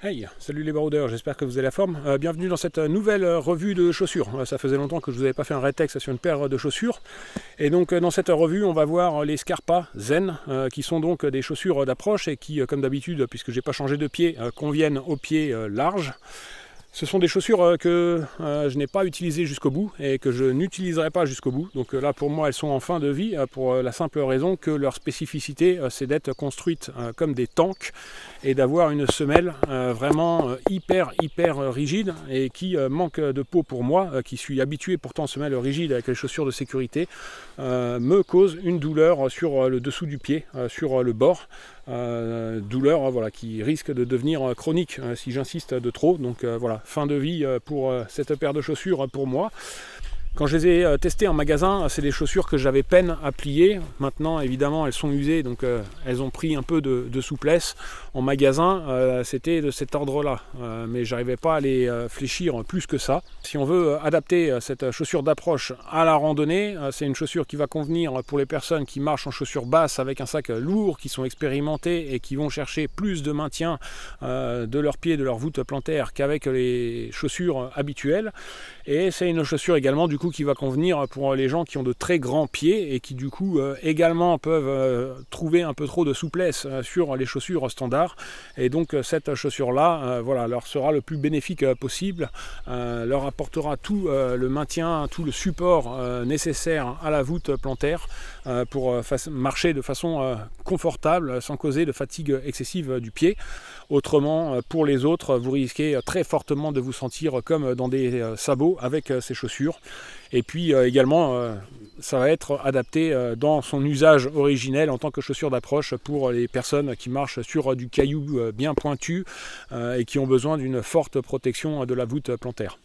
Hey, salut les baroudeurs, j'espère que vous avez la forme. Bienvenue dans cette nouvelle revue de chaussures. Ça faisait longtemps que je vous avais pas fait un rétex sur une paire de chaussures. Et donc dans cette revue, on va voir les Scarpa Zen, qui sont donc des chaussures d'approche et qui, comme d'habitude, puisque j'ai pas changé de pied, conviennent aux pieds larges. Ce sont des chaussures que je n'ai pas utilisées jusqu'au bout et que je n'utiliserai pas jusqu'au bout. Donc là, pour moi, elles sont en fin de vie pour la simple raison que leur spécificité, c'est d'être construites comme des tanks et d'avoir une semelle vraiment hyper rigide et qui manque de peau pour moi, qui suis habitué pourtant aux semelles rigides avec les chaussures de sécurité, me cause une douleur sur le dessous du pied, sur le bord. Douleur voilà, qui risque de devenir chronique si j'insiste de trop. Donc voilà, fin de vie pour cette paire de chaussures pour moi. Quand je les ai testées en magasin, c'est des chaussures que j'avais peine à plier. Maintenant, évidemment, elles sont usées, donc elles ont pris un peu de souplesse. En magasin, c'était de cet ordre-là, mais j'arrivais pas à les fléchir plus que ça. Si on veut adapter cette chaussure d'approche à la randonnée, c'est une chaussure qui va convenir pour les personnes qui marchent en chaussures basses avec un sac lourd, qui sont expérimentées et qui vont chercher plus de maintien de leurs pieds, de leur voûte plantaire qu'avec les chaussures habituelles. Et c'est une chaussure également du coup qui va convenir pour les gens qui ont de très grands pieds et qui du coup également peuvent trouver un peu trop de souplesse sur les chaussures standards. Et donc cette chaussure là voilà, leur sera le plus bénéfique possible, leur apportera tout le maintien, tout le support nécessaire à la voûte plantaire pour marcher de façon confortable sans causer de fatigue excessive du pied. Autrement, pour les autres, vous risquez très fortement de vous sentir comme dans des sabots avec ces chaussures. Et puis également, ça va être adapté dans son usage originel en tant que chaussure d'approche pour les personnes qui marchent sur du caillou bien pointu et qui ont besoin d'une forte protection de la voûte plantaire.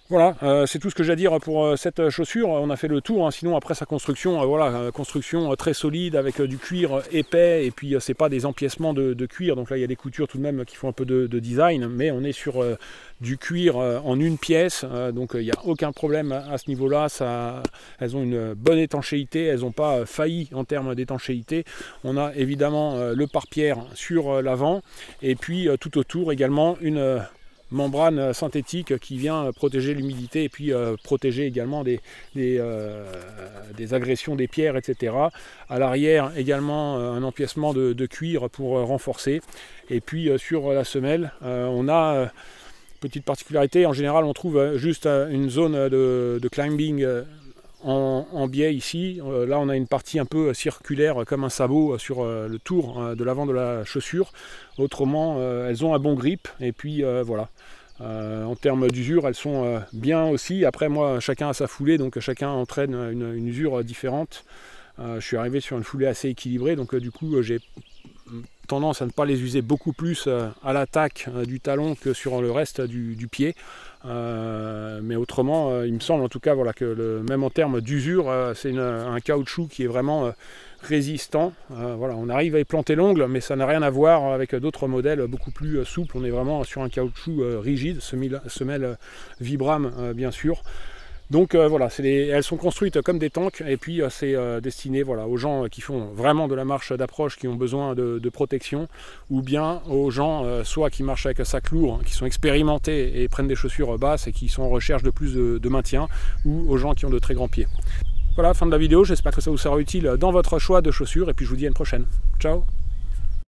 Voilà, c'est tout ce que j'ai à dire pour cette chaussure. On a fait le tour, hein. Sinon après sa construction, voilà, construction très solide avec du cuir épais et puis c'est pas des empiècements de cuir, donc là il y a des coutures tout de même qui font un peu de design, mais on est sur du cuir en une pièce, donc il n'y a aucun problème à ce niveau-là. Elles ont une bonne étanchéité, elles n'ont pas failli en termes d'étanchéité. On a évidemment le pare-pierre sur l'avant et puis tout autour également une membrane synthétique qui vient protéger l'humidité et puis protéger également des agressions des pierres, etc. À l'arrière également un empiècement de cuir pour renforcer. Et puis sur la semelle, on a petite particularité, en général on trouve juste une zone de climbing en biais ici. Là on a une partie un peu circulaire comme un sabot sur le tour de l'avant de la chaussure. Autrement elles ont un bon grip et puis voilà. En termes d'usure elles sont bien aussi. Après moi chacun a sa foulée, donc chacun entraîne une usure différente. Je suis arrivé sur une foulée assez équilibrée, donc du coup j'ai tendance à ne pas les user beaucoup plus à l'attaque du talon que sur le reste du pied. Mais autrement, il me semble en tout cas voilà, que même en termes d'usure, c'est un caoutchouc qui est vraiment résistant. Voilà, on arrive à y planter l'ongle, mais ça n'a rien à voir avec d'autres modèles beaucoup plus souples. On est vraiment sur un caoutchouc rigide, semelle Vibram bien sûr. Donc voilà, elles sont construites comme des tanks et puis c'est destiné voilà, aux gens qui font vraiment de la marche d'approche, qui ont besoin de protection, ou bien aux gens soit qui marchent avec un sac lourd, qui sont expérimentés et prennent des chaussures basses et qui sont en recherche de plus de maintien, ou aux gens qui ont de très grands pieds. Voilà, fin de la vidéo, j'espère que ça vous sera utile dans votre choix de chaussures et puis je vous dis à une prochaine. Ciao!